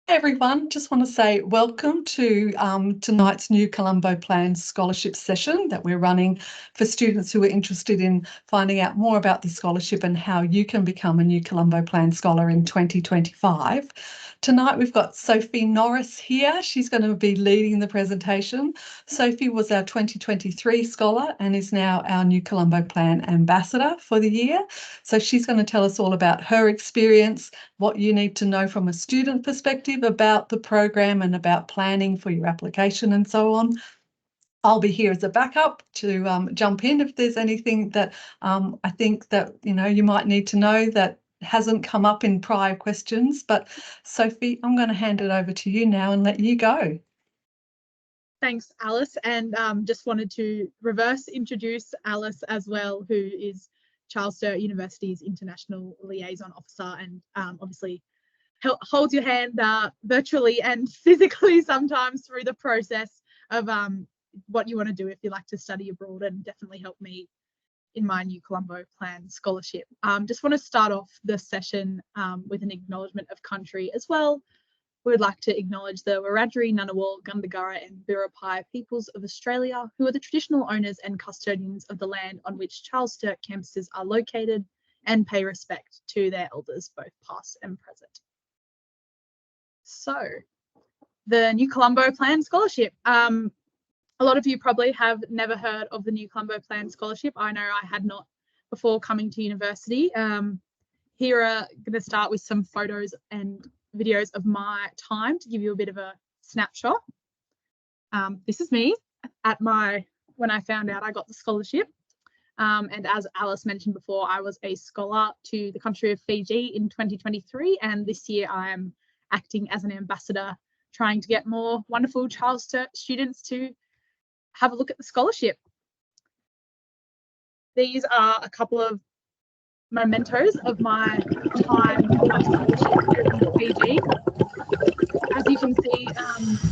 Hey everyone, just want to say welcome to tonight's new Colombo Plan scholarship session that we're running for students who are interested in finding out more about the scholarship and how you can become a new Colombo Plan scholar in 2025. Tonight we've got Sophie Norris here. She's going to be leading the presentation. Sophie was our 2023 scholar and is now our new Colombo Plan ambassador for the year. So she's going to tell us all about her experience, what you need to know from a student perspective about the program and about planning for your application and so on. I'll be here as a backup to jump in if there's anything that I think that you might need to know that hasn't come up in prior questions. But Sophie, I'm going to hand it over to you now and let you go. Thanks, Alice, and just wanted to reverse introduce Alice as well, who is Charles Sturt University's International Liaison Officer and obviously holds your hand virtually and physically sometimes through the process of what you want to do if you like to study abroad, and definitely helped me in my new Colombo Plan scholarship. Just want to start off the session with an acknowledgement of country as well. We would like to acknowledge the Wiradjuri, Ngunnawal, Gundungurra and Biripi peoples of Australia, who are the traditional owners and custodians of the land on which Charles Sturt campuses are located, and pay respect to their elders, both past and present. So, the New Colombo Plan Scholarship. A lot of you probably have never heard of the New Colombo Plan Scholarship. I know I had not before coming to university. Here are going to start with some photos and videos of my time to give you a bit of a snapshot. This is me when I found out I got the scholarship. And as Alice mentioned before, I was a scholar to the country of Fiji in 2023, and this year I am acting as an ambassador, trying to get more wonderful Charles Sturt students to have a look at the scholarship. These are a couple of mementos of my time of scholarship here in Fiji. As you can see,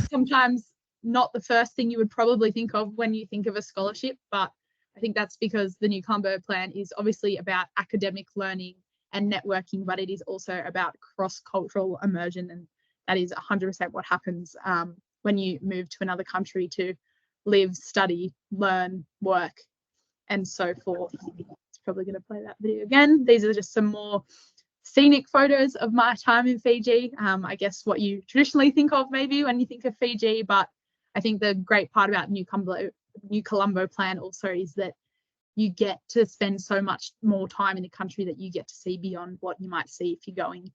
sometimes not the first thing you would probably think of when you think of a scholarship, but I think that's because the New Colombo Plan is obviously about academic learning and networking, but it is also about cross-cultural immersion, and that is 100% what happens when you move to another country to live, study, learn, work, and so forth. It's probably going to play that video again. These are just some more scenic photos of my time in Fiji. I guess what you traditionally think of maybe when you think of Fiji, but I think the great part about New Colombo Plan also is that you get to spend so much more time in the country that you get to see beyond what you might see if you're going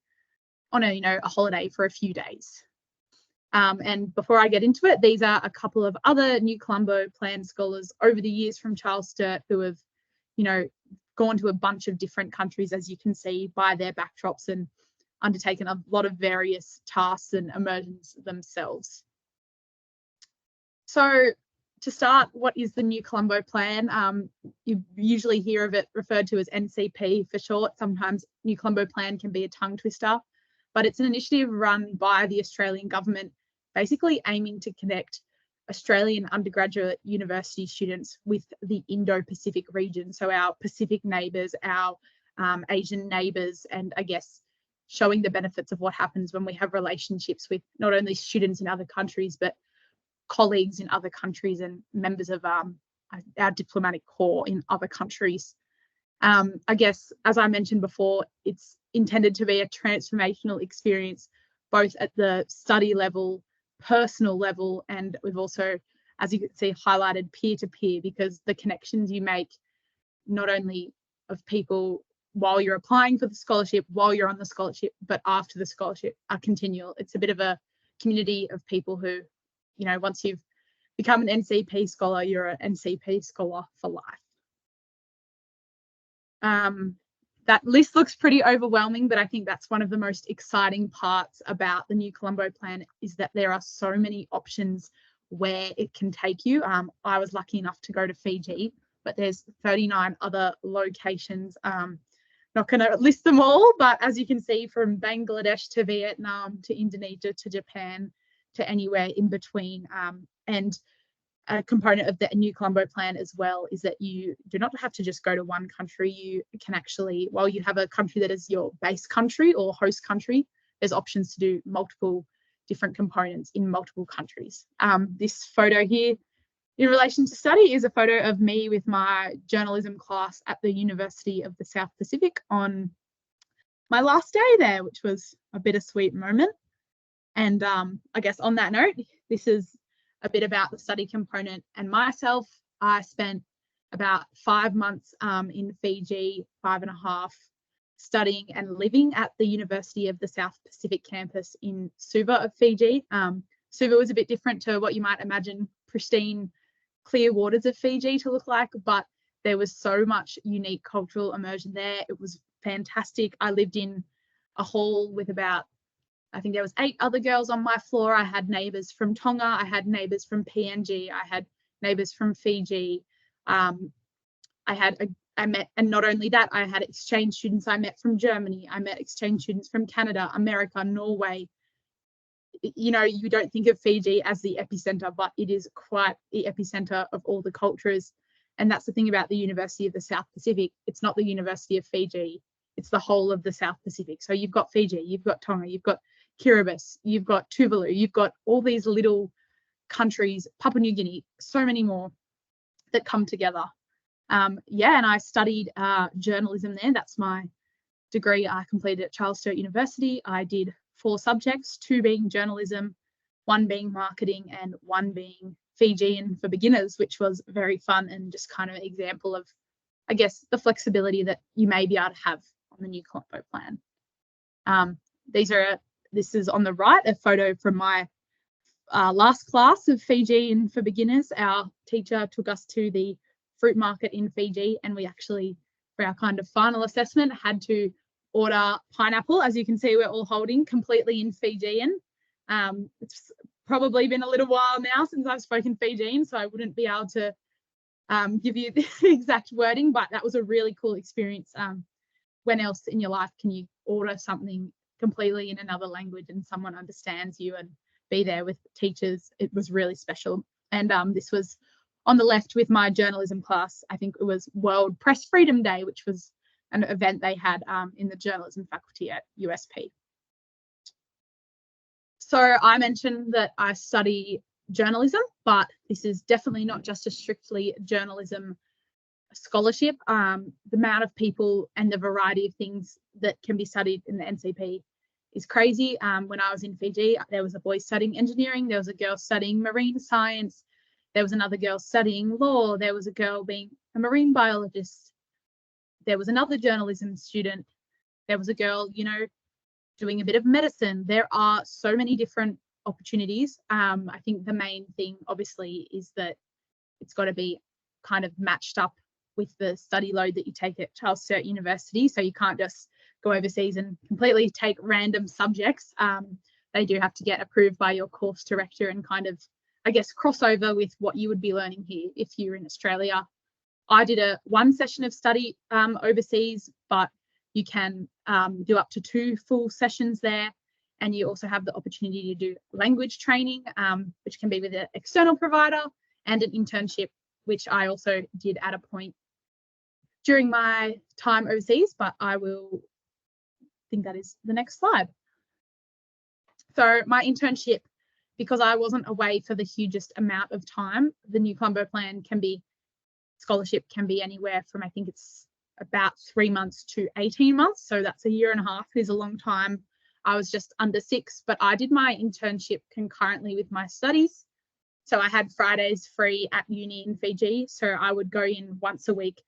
on a holiday for a few days. And before I get into it, these are a couple of other New Colombo Plan scholars over the years from Charles Sturt who have, gone to a bunch of different countries, as you can see by their backdrops, and undertaken a lot of various tasks and immersions themselves. So to start, what is the New Colombo Plan? You usually hear of it referred to as NCP for short. Sometimes New Colombo Plan can be a tongue twister, but it's an initiative run by the Australian government, basically aiming to connect Australian undergraduate university students with the Indo-Pacific region. So our Pacific neighbours, our Asian neighbours, and I guess showing the benefits of what happens when we have relationships with not only students in other countries, but colleagues in other countries and members of our diplomatic corps in other countries. I guess, as I mentioned before, it's intended to be a transformational experience, both at the study level, personal level, and we've also, as you can see, highlighted peer-to-peer, because the connections you make, not only of people while you're applying for the scholarship, while you're on the scholarship, but after the scholarship, are continual. It's a bit of a community of people who, once you've become an NCP scholar, you're an NCP scholar for life. That list looks pretty overwhelming, but I think that's one of the most exciting parts about the New Colombo Plan, is that there are so many options where it can take you. I was lucky enough to go to Fiji, but there's 39 other locations. Not going to list them all, but as you can see, from Bangladesh to Vietnam to Indonesia to Japan to anywhere in between. And a component of the New Colombo Plan as well is that you do not have to just go to one country. You can actually, while you have a country that is your base country or host country, there's options to do multiple different components in multiple countries. This photo here in relation to study is a photo of me with my journalism class at the University of the South Pacific on my last day there, which was a bittersweet moment. And I guess on that note, this is a bit about the study component and myself. I spent about 5 months in Fiji, 5.5, studying and living at the University of the South Pacific campus in Suva of Fiji. Suva was a bit different to what you might imagine pristine, clear waters of Fiji to look like, but there was so much unique cultural immersion there. It was fantastic. I lived in a hall with about, I think there was 8 other girls on my floor. I had neighbours from Tonga. I had neighbours from PNG. I had neighbours from Fiji. I met, and not only that, I had exchange students I met from Germany. I met exchange students from Canada, America, Norway. You know, you don't think of Fiji as the epicenter, but it is quite the epicenter of all the cultures. And that's the thing about the University of the South Pacific. It's not the University of Fiji. It's the whole of the South Pacific. So you've got Fiji, you've got Tonga, you've got Kiribati, you've got Tuvalu, you've got all these little countries, Papua New Guinea, so many more that come together. Yeah, and I studied journalism there. That's my degree I completed at Charles Sturt University. I did 4 subjects, 2 being journalism, 1 being marketing, and 1 being Fijian for beginners, which was very fun and just kind of an example of, I guess, the flexibility that you may be able to have on the new Colombo Plan. This is on the right, a photo from my last class of Fijian for beginners. Our teacher took us to the fruit market in Fiji, and we actually, for our kind of final assessment, had to order pineapple. As you can see, we're all holding completely in Fijian. It's probably been a little while now since I've spoken Fijian, so I wouldn't be able to give you the exact wording, but that was a really cool experience. When else in your life can you order something completely in another language and someone understands you and be there with teachers? It was really special. And this was on the left with my journalism class. I think it was World Press Freedom Day, which was an event they had in the journalism faculty at USP. So I mentioned that I study journalism, but this is definitely not just a strictly journalism scholarship. The amount of people and the variety of things that can be studied in the NCP is crazy. When I was in Fiji, there was a boy studying engineering, there was a girl studying marine science, there was another girl studying law, there was a girl being a marine biologist, there was another journalism student, there was a girl, you know, doing a bit of medicine. There are so many different opportunities. I think the main thing, obviously, is that it's got to be kind of matched up with the study load that you take at Charles Sturt University. So you can't just go overseas and completely take random subjects. They do have to get approved by your course director and kind of, I guess, cross over with what you would be learning here if you're in Australia. I did one session of study overseas, but you can do up to 2 full sessions there. And you also have the opportunity to do language training, which can be with an external provider, and an internship, which I also did at a point during my time overseas, but I think that is the next slide. So my internship, because I wasn't away for the hugest amount of time, the new Colombo Plan scholarship can be anywhere from, I think it's about 3 months to 18 months. So that's a 1.5 years. It is a long time. I was just under 6, but I did my internship concurrently with my studies. So I had Fridays free at uni in Fiji. So I would go in once a week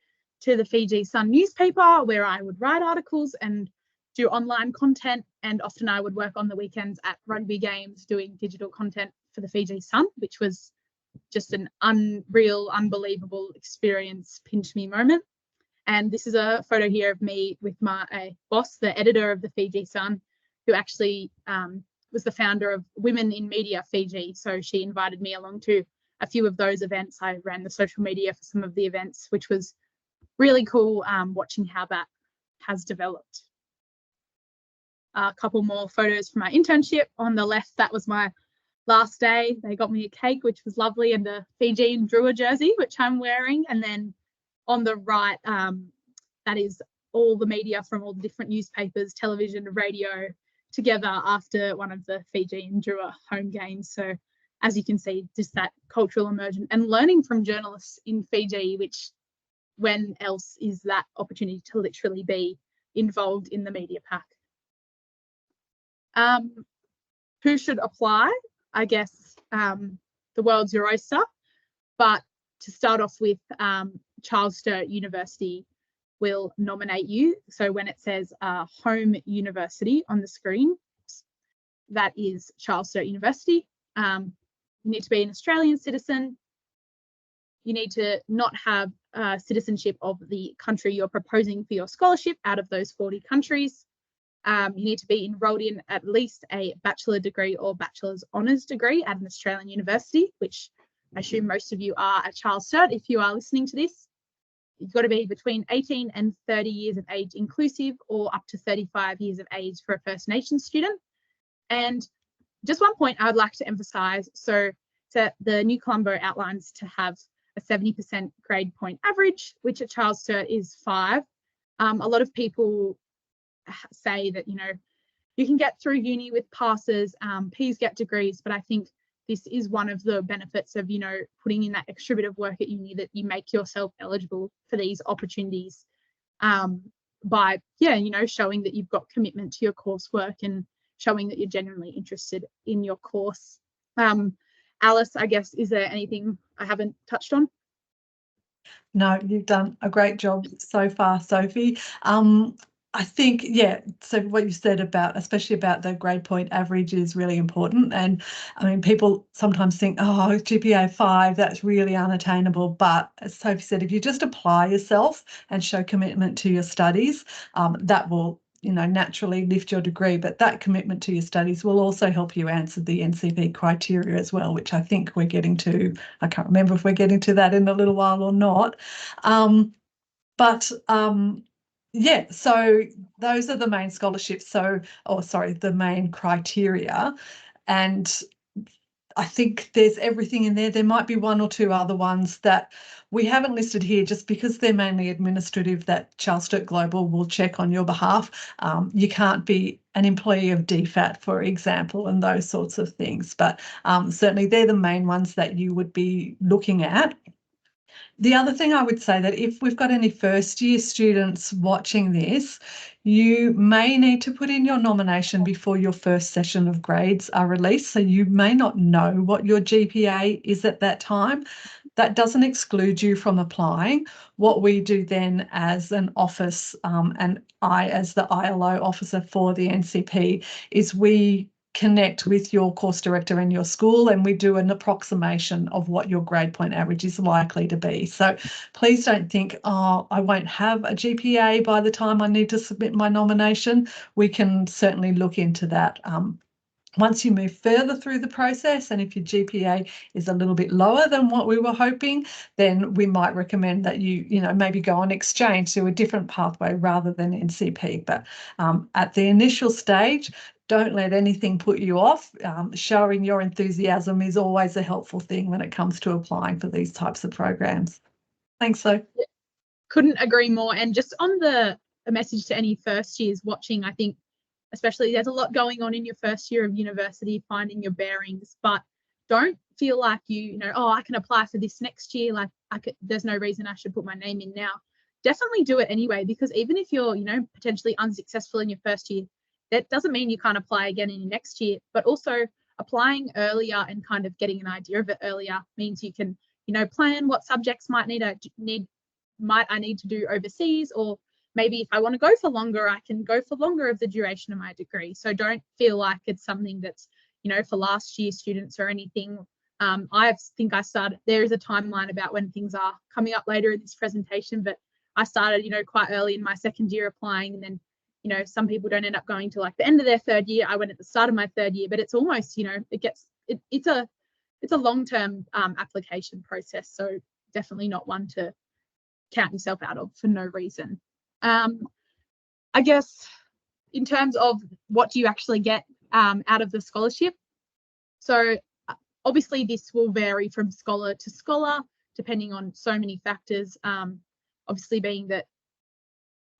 to the Fiji Sun newspaper, where I would write articles and do online content. And often I would work on the weekends at rugby games doing digital content for the Fiji Sun, which was just an unreal, unbelievable experience, pinch me moment. And this is a photo here of me with my boss, the editor of the Fiji Sun, who actually was the founder of Women in Media Fiji. So she invited me along to a few of those events. I ran the social media for some of the events, which was really cool watching how that has developed. A couple more photos from my internship. On the left, that was my last day. They got me a cake, which was lovely, and a Fijian Drua jersey, which I'm wearing. And then on the right, that is all the media from all the different newspapers, television, radio, together after one of the Fiji and Drua home games. So as you can see, just that cultural immersion and learning from journalists in Fiji, which when else is that opportunity to literally be involved in the media pack. Who should apply? I guess the world's your oyster, but to start off with, Charles Sturt University will nominate you. So when it says home university on the screen, that is Charles Sturt University. You need to be an Australian citizen. You need to not have citizenship of the country you're proposing for your scholarship out of those 40 countries. You need to be enrolled in at least a bachelor degree or bachelor's honours degree at an Australian university, which I assume most of you are at Charles Sturt if you are listening to this. You've got to be between 18 and 30 years of age inclusive, or up to 35 years of age for a First Nations student. And just one point I would like to emphasise, so the new Colombo outlines to have a 70% grade point average, which at Charles Sturt is 5. A lot of people say that, you know, you can get through uni with passes, Ps get degrees, but I think this is one of the benefits of, you know, putting in that extra bit of work at uni, that you make yourself eligible for these opportunities by, yeah, you know, showing that you've got commitment to your coursework and showing that you're genuinely interested in your course. Alice, I guess, is there anything I haven't touched on? No, you've done a great job so far, Sophie. I think, yeah, so what you said about, especially about the grade point average, is really important. And I mean, people sometimes think, oh, GPA 5, that's really unattainable. But as Sophie said, if you just apply yourself and show commitment to your studies, that will, you know, naturally lift your degree. But that commitment to your studies will also help you answer the NCP criteria as well, which I think we're getting to. I can't remember if we're getting to that in a little while or not. Yeah, so those are the main scholarships. So, the main criteria. And I think there's everything in there. There might be one or two other ones that we haven't listed here just because they're mainly administrative, that Charles Sturt Global will check on your behalf. You can't be an employee of DFAT, for example, and those sorts of things. But certainly they're the main ones that you would be looking at. The other thing I would say, that if we've got any first year students watching this, you may need to put in your nomination before your first session of grades are released. So you may not know what your GPA is at that time. That doesn't exclude you from applying. What we do then as an office, and I as the ILO officer for the NCP, is we connect with your course director and your school, and we do an approximation of what your grade point average is likely to be. So please don't think, oh, I won't have a GPA by the time I need to submit my nomination. We can certainly look into that. Once you move further through the process, and if your GPA is a little bit lower than what we were hoping, then we might recommend that you know, maybe go on exchange to a different pathway rather than NCP. But at the initial stage, don't let anything put you off. Showing your enthusiasm is always a helpful thing when it comes to applying for these types of programs. Thanks, Sophie. Couldn't agree more. And just on the message to any first years watching, I think especially there's a lot going on in your first year of university, finding your bearings, but don't feel like you know, oh, I can apply for this next year, like there's no reason I should put my name in now. Definitely do it anyway, because even if you're, you know, potentially unsuccessful in your first year, that doesn't mean you can't apply again in your next year. But also applying earlier and kind of getting an idea of it earlier means you can, you know, plan what subjects might I need to do overseas, or maybe if I want to go for longer, I can go for longer of the duration of my degree. So don't feel like it's something that's, you know, for last year students or anything. I think I started, there is a timeline about when things are coming up later in this presentation, but I started, you know, quite early in my second year applying, and then, you know, some people don't end up going to like the end of their third year. I went at the start of my third year, but it's almost, you know, it's a long-term application process. So definitely not one to count yourself out of for no reason. I guess in terms of what do you actually get out of the scholarship, so obviously this will vary from scholar to scholar depending on so many factors, obviously being that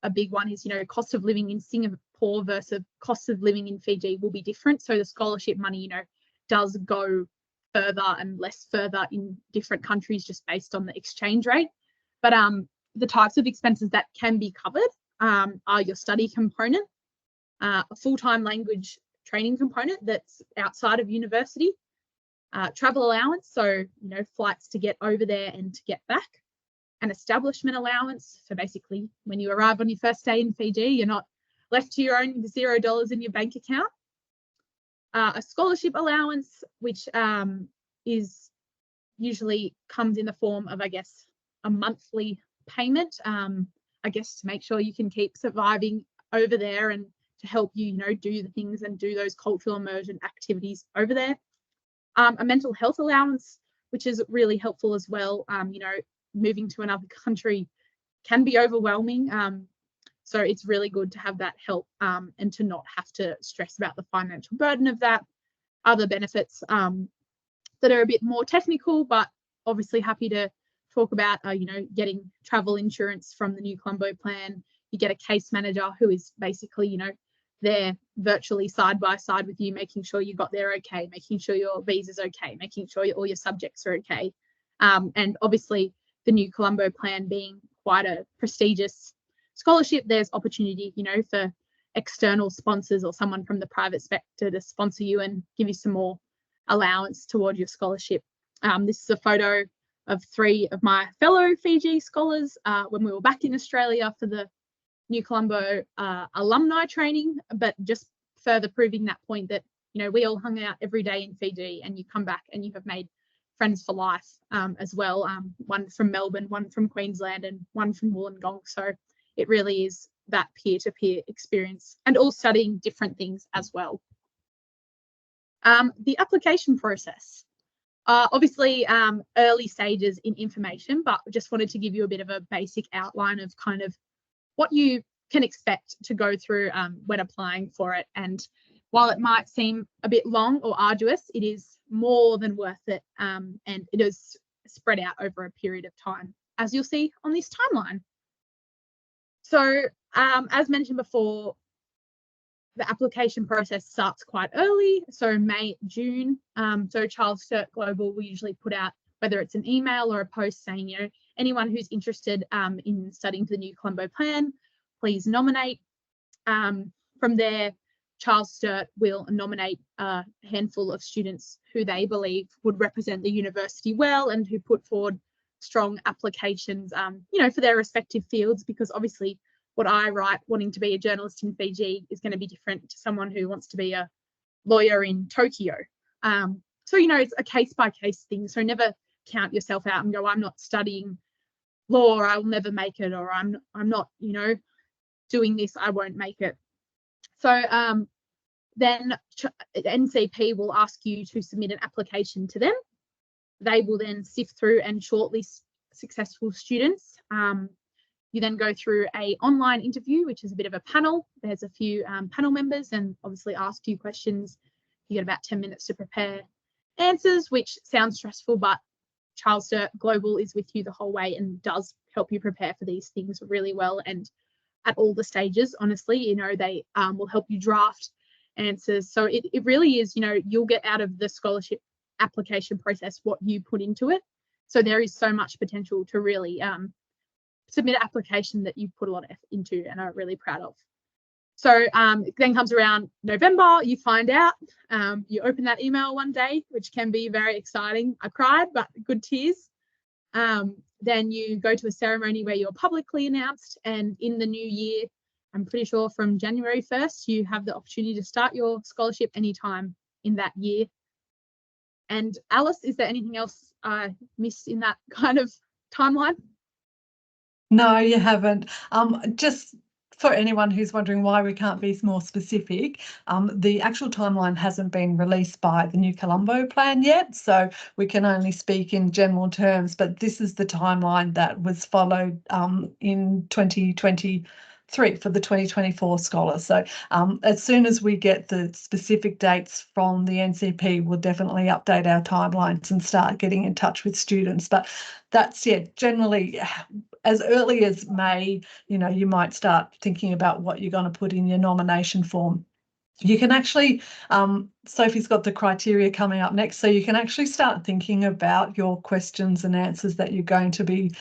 a big one is, you know, cost of living in Singapore poor versus cost of living in Fiji will be different. So the scholarship money, you know, does go further and less further in different countries just based on the exchange rate. But the types of expenses that can be covered are your study component, a full-time language training component that's outside of university, travel allowance, so, you know, flights to get over there and to get back, an establishment allowance, so basically when you arrive on your first day in Fiji, you're not left to your own $0 in your bank account, a scholarship allowance, which is usually comes in the form of, I guess, a monthly payment, I guess, to make sure you can keep surviving over there and to help you, you know, do the things and do those cultural immersion activities over there. A mental health allowance, which is really helpful as well. You know, moving to another country can be overwhelming. So it's really good to have that help and to not have to stress about the financial burden of that. Other benefits that are a bit more technical, but obviously happy to talk about, you know, getting travel insurance from the new Colombo Plan. You get a case manager who is basically, you know, there virtually side by side with you, making sure you got there okay, making sure your visa's okay, making sure all your subjects are okay. And obviously the new Colombo Plan being quite a prestigious scholarship, there's opportunity, you know, for external sponsors or someone from the private sector to sponsor you and give you some more allowance toward your scholarship. This is a photo of 3 of my fellow Fiji scholars when we were back in Australia for the New Colombo alumni training, but just further proving that point that, you know, we all hung out every day in Fiji and you come back and you have made friends for life as well. One from Melbourne, one from Queensland and one from Wollongong. So it really is that peer-to-peer experience and all studying different things as well. The application process. Obviously early stages in information, but just wanted to give you a bit of a basic outline of kind of what you can expect to go through when applying for it. And while it might seem a bit long or arduous, it is more than worth it, and it is spread out over a period of time, as you'll see on this timeline. So as mentioned before, the application process starts quite early, so May, June. So Child Cert Global will usually put out, whether it's an email or a post saying, you know, anyone who's interested in studying for the new Colombo Plan, please nominate. From there, Child Cert will nominate a handful of students who they believe would represent the university well and who put forward strong applications, you know, for their respective fields, because obviously what I write wanting to be a journalist in Fiji is going to be different to someone who wants to be a lawyer in Tokyo. So, you know, it's a case-by-case thing. So never count yourself out and go, I'm not studying law, or I'll never make it, or I'm not, you know, doing this, I won't make it. So then NCP will ask you to submit an application to them. They will then sift through and shortlist successful students. You then go through an online interview, which is a bit of a panel. There's a few panel members and obviously ask you questions. You get about 10 minutes to prepare answers, which sounds stressful, but Child Cert Global is with you the whole way and does help you prepare for these things really well. And at all the stages, honestly, you know, they will help you draft answers. So it really is, you know, you'll get out of the scholarship application process what you put into it. So there is so much potential to really submit an application that you put a lot of effort into and are really proud of. So then comes around November, you find out, you open that email one day, which can be very exciting. I cried, but good tears. Then you go to a ceremony where you're publicly announced, and in the new year, I'm pretty sure from January 1st, you have the opportunity to start your scholarship anytime in that year. And Alice, is there anything else I missed in that kind of timeline? No, you haven't. Just for anyone who's wondering why we can't be more specific, the actual timeline hasn't been released by the new Colombo Plan yet, so we can only speak in general terms, but this is the timeline that was followed in 2023 for the 2024 scholars. So as soon as we get the specific dates from the NCP, we'll definitely update our timelines and start getting in touch with students. But that's, yeah, generally as early as May, you might start thinking about what you're going to put in your nomination form. You can actually, Sophie's got the criteria coming up next, so you can actually start thinking about your questions and answers that you're going to be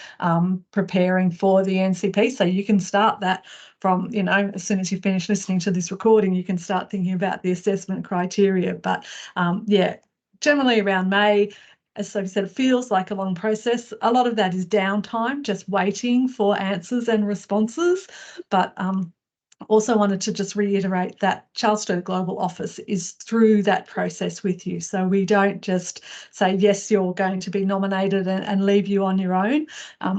preparing for the NCP. So you can start that from, as soon as you finish listening to this recording, you can start thinking about the assessment criteria. But yeah, generally around May, as Sophie said, it feels like a long process. A lot of that is downtime, just waiting for answers and responses. But also wanted to just reiterate that Charles Sturt Global Office is through that process with you. So we don't just say, yes, you're going to be nominated and leave you on your own.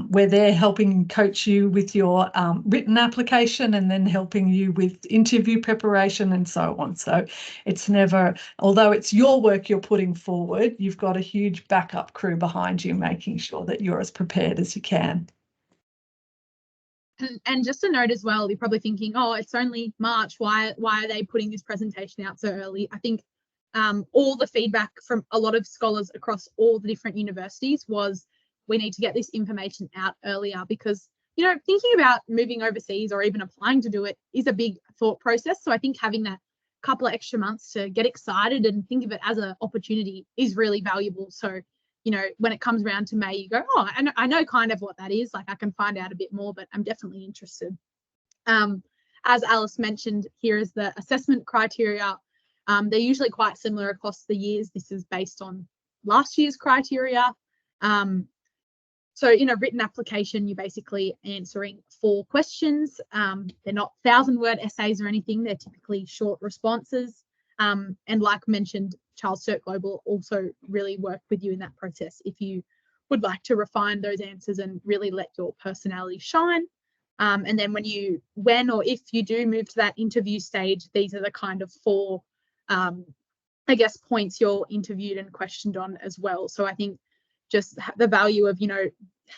We're there helping coach you with your written application and then helping you with interview preparation and so on. So it's never, although it's your work you're putting forward, you've got a huge backup crew behind you making sure that you're as prepared as you can. And just a note as well, you're probably thinking, oh, it's only March. Why are they putting this presentation out so early? I think all the feedback from a lot of scholars across all the different universities was we need to get this information out earlier because, thinking about moving overseas or even applying to do it is a big thought process. So I think having that couple of extra months to get excited and think of it as an opportunity is really valuable. So when it comes around to May, you go, oh, I know kind of what that is. Like I can find out a bit more, but I'm definitely interested. As Alice mentioned, here is the assessment criteria. They're usually quite similar across the years. This is based on last year's criteria. So in a written application, you're basically answering 4 questions. They're not 1,000-word essays or anything. They're typically short responses. And like mentioned, Charles Sturt Global also really work with you in that process if you would like to refine those answers and really let your personality shine. And then when or if you do move to that interview stage, these are the kind of 4, points you're interviewed and questioned on as well. So I think just the value of,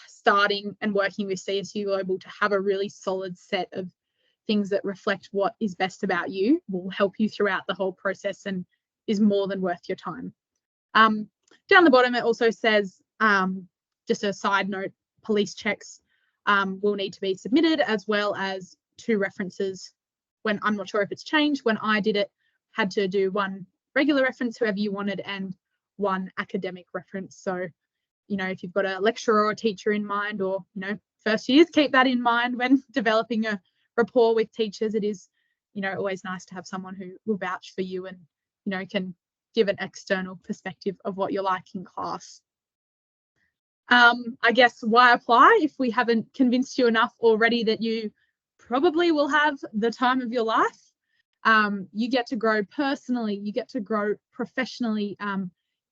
starting and working with CSU Global to have a really solid set of things that reflect what is best about you will help you throughout the whole process and is more than worth your time. Down the bottom, it also says, just a side note, police checks will need to be submitted, as well as 2 references. When I'm not sure if it's changed, when I did it, had to do 1 regular reference, whoever you wanted, and 1 academic reference. So, if you've got a lecturer or a teacher in mind, or, first years, keep that in mind when developing a rapport with teachers. It is, always nice to have someone who will vouch for you and, can give an external perspective of what you're like in class. I guess why apply if we haven't convinced you enough already that you probably will have the time of your life? You get to grow personally, you get to grow professionally,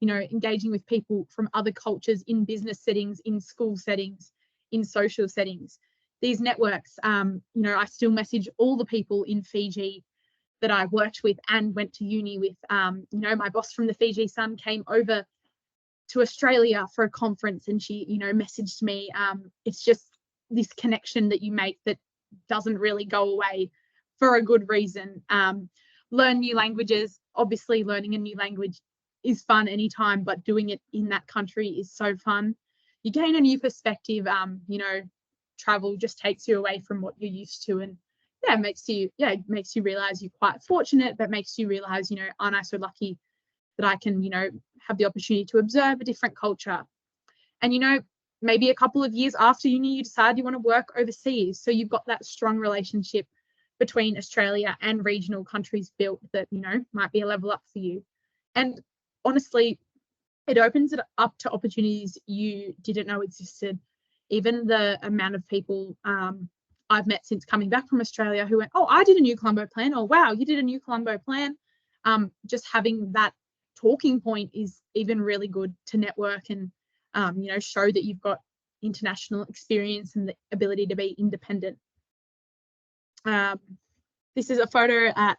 engaging with people from other cultures in business settings, in school settings, in social settings. These networks, I still message all the people in Fiji that I worked with and went to uni with. My boss from the Fiji Sun came over to Australia for a conference and she, messaged me. It's just this connection that you make that doesn't really go away for a good reason. Learn new languages. Obviously, learning a new language is fun anytime, but doing it in that country is so fun. You gain a new perspective. Travel just takes you away from what you're used to, and it makes you realize you're quite fortunate, but makes you realize, aren't I so lucky that I can, have the opportunity to observe a different culture. And, maybe a couple of years after uni, you decide you want to work overseas. So you've got that strong relationship between Australia and regional countries built that, might be a level up for you. And honestly, it opens it up to opportunities you didn't know existed. Even the amount of people I've met since coming back from Australia who went, oh, I did a new Colombo Plan. Oh, wow, you did a new Colombo Plan. Just having that talking point is even really good to network and, show that you've got international experience and the ability to be independent. This is a photo at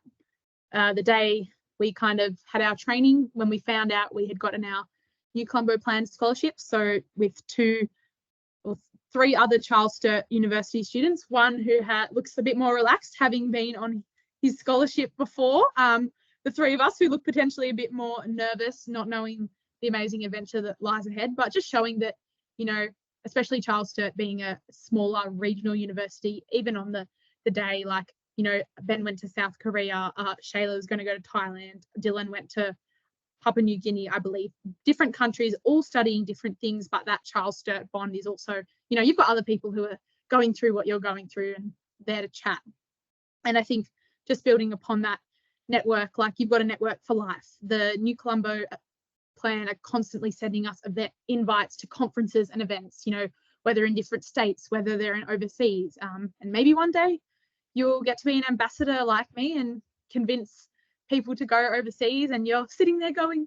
the day we kind of had our training when we found out we had gotten our new Colombo Plan scholarship. So with 2 or 3 other Charles Sturt University students, one who looks a bit more relaxed, having been on his scholarship before. The 3 of us who look potentially a bit more nervous, not knowing the amazing adventure that lies ahead, but just showing that, especially Charles Sturt being a smaller regional university, even on the day, like, you know, Ben went to South Korea, Shayla was going to go to Thailand, Dylan went to Papua New Guinea, I believe. Different countries, all studying different things, but that Charles Sturt bond is also, you know, you've got other people who are going through what you're going through and there to chat. And I think just building upon that network, like you've got a network for life. The New Colombo Plan are constantly sending us invites to conferences and events, you know, whether in different states, whether they're in overseas. And maybe one day you'll get to be an ambassador like me and convince people to go overseas, and you're sitting there going,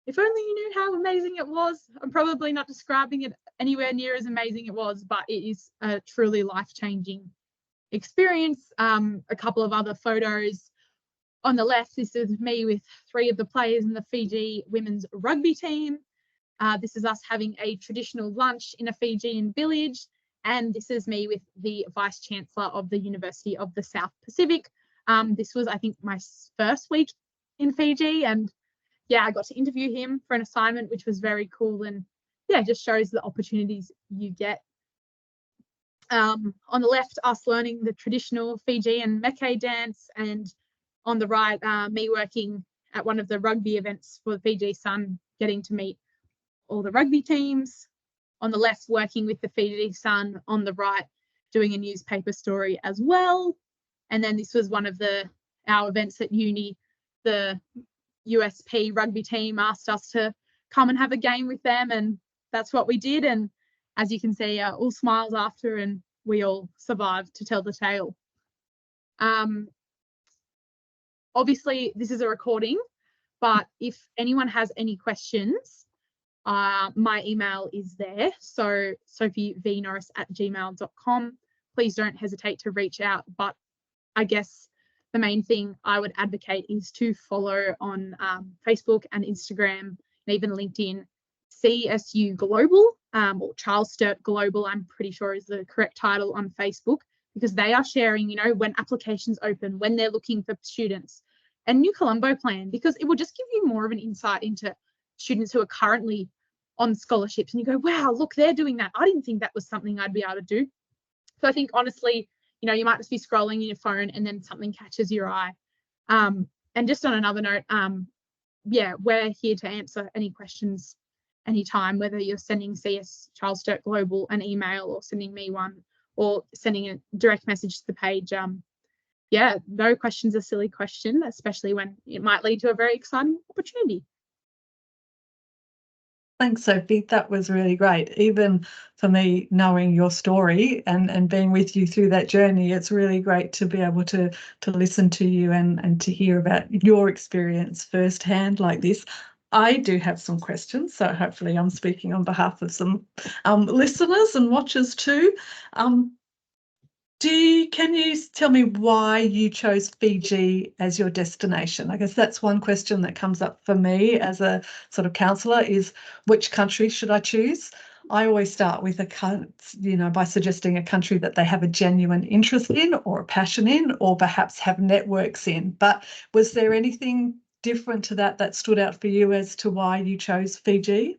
if only you knew how amazing it was. I'm probably not describing it anywhere near as amazing it was, but it is a truly life-changing experience. A couple of other photos on the left, this is me with 3 of the players in the Fiji women's rugby team. This is us having a traditional lunch in a Fijian village. And this is me with the Vice Chancellor of the University of the South Pacific. This was, I think, my first week in Fiji. And yeah, I got to interview him for an assignment, which was very cool. And yeah, just shows the opportunities you get. On the left, us learning the traditional Fijian Meke dance, and on the right, me working at one of the rugby events for the Fiji Sun, getting to meet all the rugby teams. On the left, working with the Fiji Sun. On the right, doing a newspaper story as well. And then this was one of our events at uni. The USP rugby team asked us to come and have a game with them, and that's what we did. And as you can see, all smiles after, and we all survived to tell the tale. Obviously, this is a recording, but if anyone has any questions, my email is there. So sophievnorris@gmail.com. Please don't hesitate to reach out. But I guess the main thing I would advocate is to follow on Facebook and Instagram, and even LinkedIn, CSU Global, or Charles Sturt Global, I'm pretty sure is the correct title on Facebook, because they are sharing, you know, when applications open, when they're looking for students, and New Colombo Plan, because it will just give you more of an insight into students who are currently on scholarships, and you go, wow, look, they're doing that. I didn't think that was something I'd be able to do. So I think, honestly, you know, you might just be scrolling in your phone and then something catches your eye. And just on another note, yeah, we're here to answer any questions anytime, whether you're sending CS Charles Sturt Global an email or sending me one or sending a direct message to the page. Yeah, no question's a silly question, especially when it might lead to a very exciting opportunity. Thanks, Sophie. That was really great. Even for me, knowing your story and being with you through that journey, it's really great to be able to listen to you and to hear about your experience firsthand like this. I do have some questions, so hopefully I'm speaking on behalf of some listeners and watchers too. Can you tell me why you chose Fiji as your destination? I guess that's one question that comes up for me as a sort of counsellor, is which country should I choose? I always start with by suggesting a country that they have a genuine interest in or a passion in, or perhaps have networks in. But was there anything different to that stood out for you as to why you chose Fiji?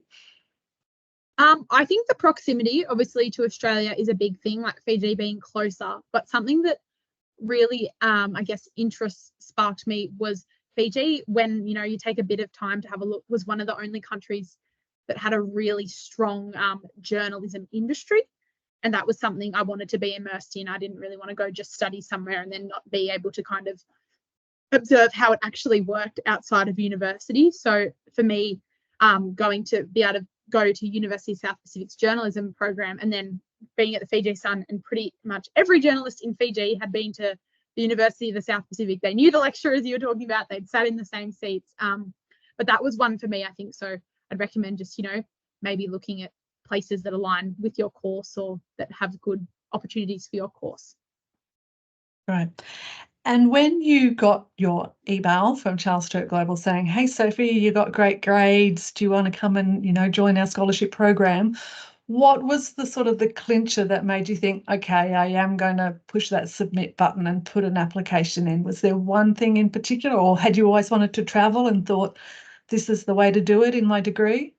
I think the proximity, obviously, to Australia is a big thing, like Fiji being closer. But something that really, I guess, interest sparked me was Fiji, when, you know, you take a bit of time to have a look, was one of the only countries that had a really strong journalism industry. And that was something I wanted to be immersed in. I didn't really want to go just study somewhere and then not be able to kind of observe how it actually worked outside of university. So for me, going to be able to go to University of South Pacific's journalism program, and then being at the Fiji Sun, and pretty much every journalist in Fiji had been to the University of the South Pacific. They knew the lecturers you were talking about. They'd sat in the same seats. But that was one for me, I think. So I'd recommend just, you know, maybe looking at places that align with your course or that have good opportunities for your course. Right. And when you got your email from Charles Sturt Global saying, hey, Sophie, you got great grades, do you want to come and, you know, join our scholarship program? What was the sort of the clincher that made you think, okay, I am going to push that submit button and put an application in? Was there one thing in particular, or had you always wanted to travel and thought this is the way to do it in my degree?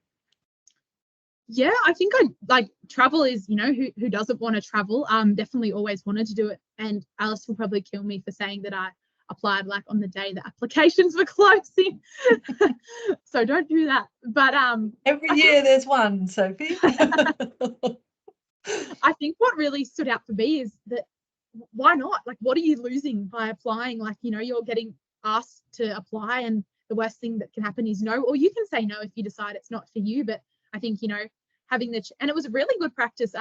Yeah, I think I like travel is, who doesn't want to travel? Definitely always wanted to do it. And Alice will probably kill me for saying that I applied like on the day the applications were closing. So don't do that. But every year there's one, Sophie. I think what really stood out for me is that why not? Like, what are you losing by applying? Like, you're getting asked to apply, and the worst thing that can happen is no, or you can say no if you decide it's not for you. But I think, having and it was a really good practice,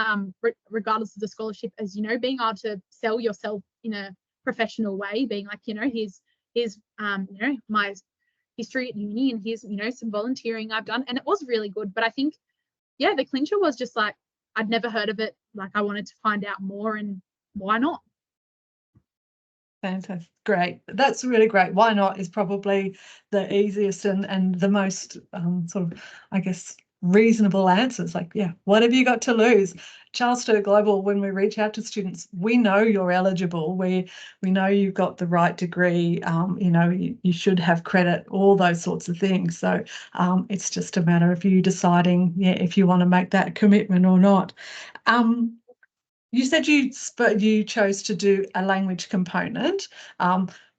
regardless of the scholarship, as, being able to sell yourself in a professional way, being like, here's my history at uni, and here's, some volunteering I've done. And it was really good. But I think, yeah, the clincher was just like, I'd never heard of it. Like, I wanted to find out more, and why not? Fantastic. Great. That's really great. Why not is probably the easiest and the most sort of, I guess, reasonable answers. Like, yeah, what have you got to lose? Charles Sturt Global, when we reach out to students, we know you're eligible. We know you've got the right degree. You should have credit, all those sorts of things. So it's just a matter of you deciding, if you want to make that commitment or not. You said you chose to do a language component.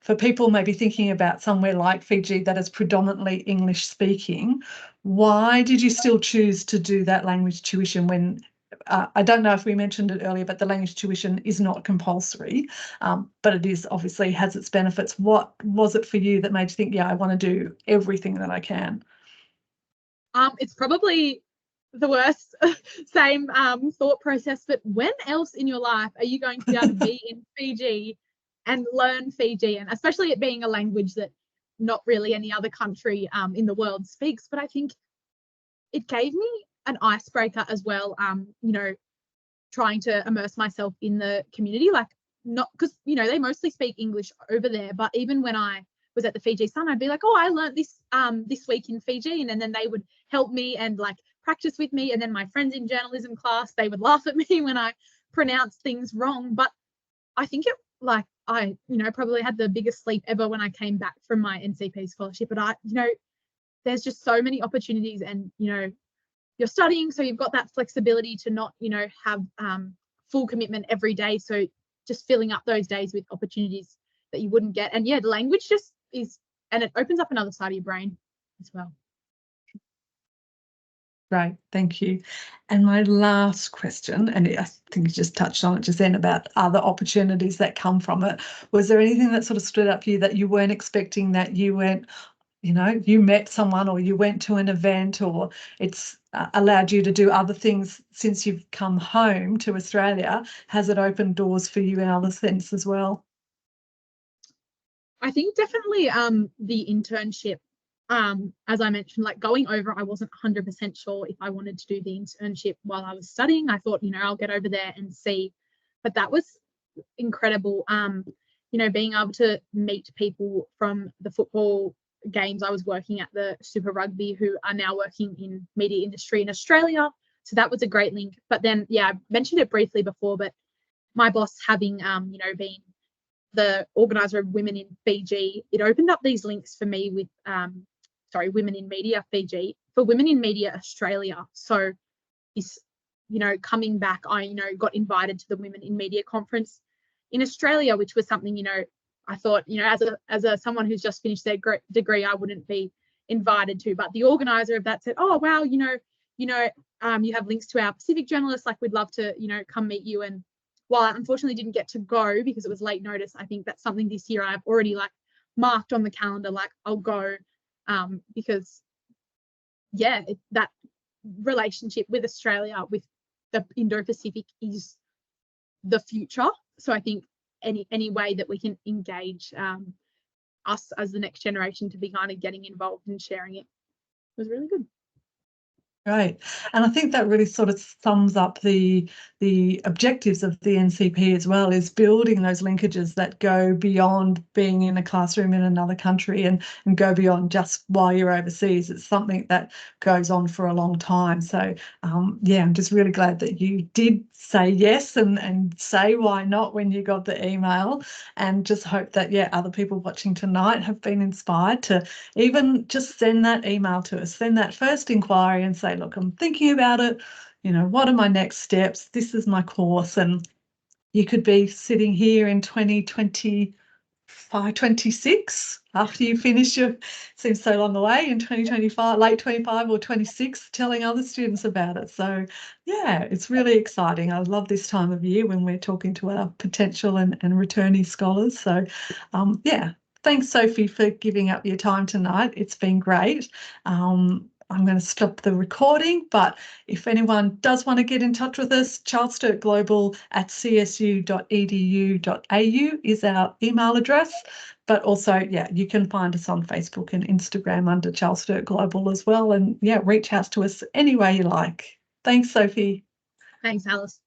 For people maybe thinking about somewhere like Fiji that is predominantly English speaking, why did you still choose to do that language tuition when, I don't know if we mentioned it earlier, but the language tuition is not compulsory, but it is obviously has its benefits. What was it for you that made you think, I want to do everything that I can? It's probably the worst same thought process, but when else in your life are you going to be able to be in Fiji and learn Fijian, especially it being a language that not really any other country in the world speaks? But I think it gave me an icebreaker as well, trying to immerse myself in the community, like, not because they mostly speak English over there, but even when I was at the Fiji Sun, I'd be like, oh, I learned this week in Fiji, and then they would help me and like practice with me. And then my friends in journalism class, they would laugh at me when I pronounced things wrong. But I think I probably had the biggest sleep ever when I came back from my NCP scholarship. But there's just so many opportunities, and you're studying, so you've got that flexibility to not have full commitment every day. So just filling up those days with opportunities that you wouldn't get. And yeah, the language just is, and it opens up another side of your brain as well. Great, thank you. And my last question, and I think you just touched on it just then about other opportunities that come from it. Was there anything that sort of stood up for you that you weren't expecting, that you went, you met someone or you went to an event, or it's allowed you to do other things since you've come home to Australia? Has it opened doors for you in other sense as well? I think definitely the internship. As I mentioned, like going over, I wasn't 100% sure if I wanted to do the internship while I was studying. I thought, I'll get over there and see. But that was incredible. Being able to meet people from the football games. I was working at the Super Rugby, who are now working in media industry in Australia. So that was a great link. But then, I mentioned it briefly before, but my boss having, been the organizer of Women in Fiji, it opened up these links for me with, Women in Media Fiji, for Women in Media Australia. So this, coming back, I, got invited to the Women in Media conference in Australia, which was something, I thought, as a someone who's just finished their degree, I wouldn't be invited to. But the organizer of that said, oh, wow, you have links to our Pacific journalists, like we'd love to, come meet you. And while I unfortunately didn't get to go because it was late notice, I think that's something this year I've already like marked on the calendar, like I'll go, because that relationship with Australia, with the Indo-Pacific, is the future. So I think any way that we can engage us as the next generation to be kind of getting involved and sharing it was really good. Great. And I think that really sort of sums up the objectives of the NCP as well, is building those linkages that go beyond being in a classroom in another country and go beyond just while you're overseas. It's something that goes on for a long time. So, I'm just really glad that you did say yes and say why not when you got the email, and just hope that, other people watching tonight have been inspired to even just send that email to us, send that first inquiry and say, look, I'm thinking about it, you know, what are my next steps? This is my course. And you could be sitting here in 2025, 26 after you finish your, seems so long away, in 2025, late 25 or 26, telling other students about it. So yeah, it's really exciting. I love this time of year when we're talking to our potential and returnee scholars. So yeah, thanks Sophie for giving up your time tonight. It's been great. I'm going to stop the recording, but if anyone does want to get in touch with us, charlessturt@csu.edu.au is our email address. But also, yeah, you can find us on Facebook and Instagram under Charles Sturt Global as well. And yeah, reach out to us any way you like. Thanks, Sophie. Thanks, Alice.